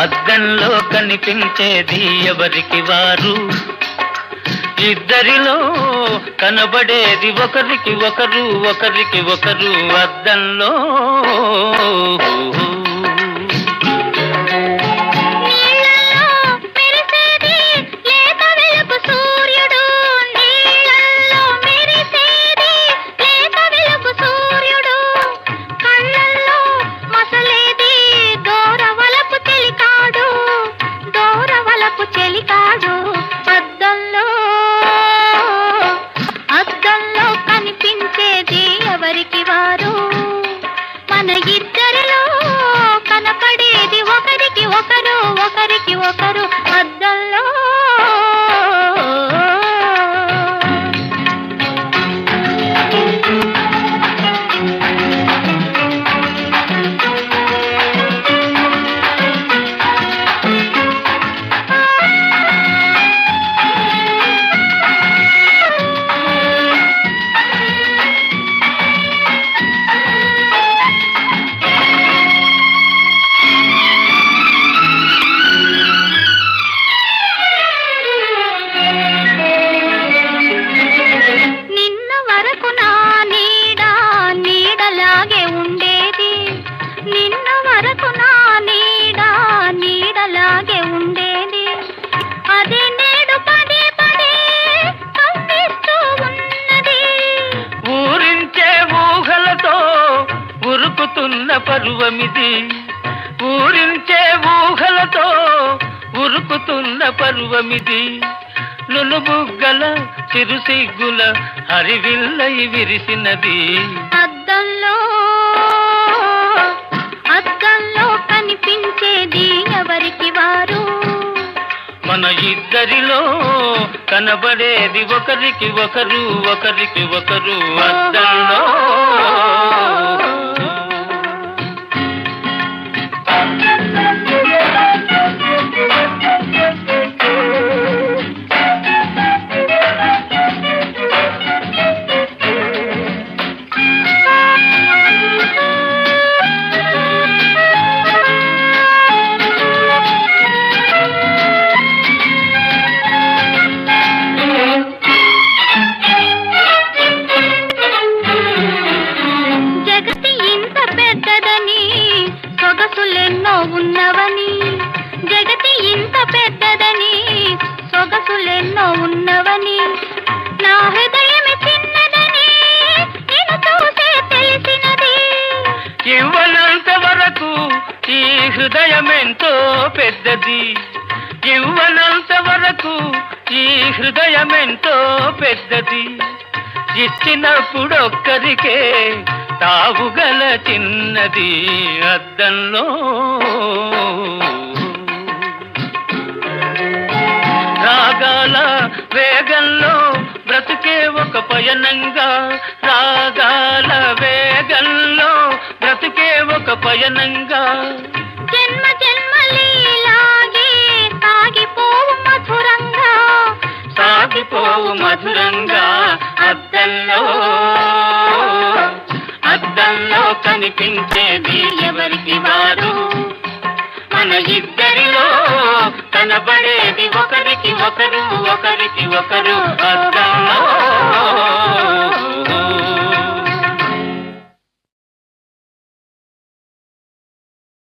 అద్దంలో కనిపించేది ఎవరికి వారు, ఇద్దరిలో కనబడేది ఒకరికి ఒకరు, ఒకరికి ఒకరు అద్దంలో. మన ఇద్దరిలో కనపడేది ఒకరికి ఒకరు, ఒకరికి ఒకరు అద్దంలో. ఉరుకుతున్న పరువమిది, ఊరించే ఊహలతో ఉరుకుతున్న పరువమిది, నునుబుగ్గల చిరుసిగ్గుల హరివిల్లై విరిసినది. అద్దంలో అద్దంలో కనిపించేది ఎవరికి వారు, మన ఇద్దరిలో కనబడేది ఒకరికి ఒకరు, ఒకరికి ఒకరు అద్దంలో. సొగసులెన్నో ఉన్నవని, జగతి ఇంత పెద్దదని, సొగసులెన్నో ఉన్నవని, నా హృదయమే చిన్నదని నేను చూసే తెలిసినది. ఇవ్వనంత వరకు ఈ హృదయమెంతో పెద్దది, ఇవ్వనంత వరకు ఈ హృదయమెంతో పెద్దది, ఇచ్చినప్పుడొక్కరికే తావుగల చిన్నది అద్దంలో. రాగాల వేగంలో బ్రతుకే ఒక పయనంగా, రాగాల వేగంలో బ్రతుకే ఒక పయనంగా, జన్మ జన్మలీలాగే సాగిపోవు మధురంగా, సాగిపోవు మధురంగా అద్దంలో. అద్దంలో కనిపించేది ఎవరికి వారు, మన ఇద్దరిలో కనబడేది ఒకరికి ఒకరు, ఒకరికి ఒకరు అద్దంలో.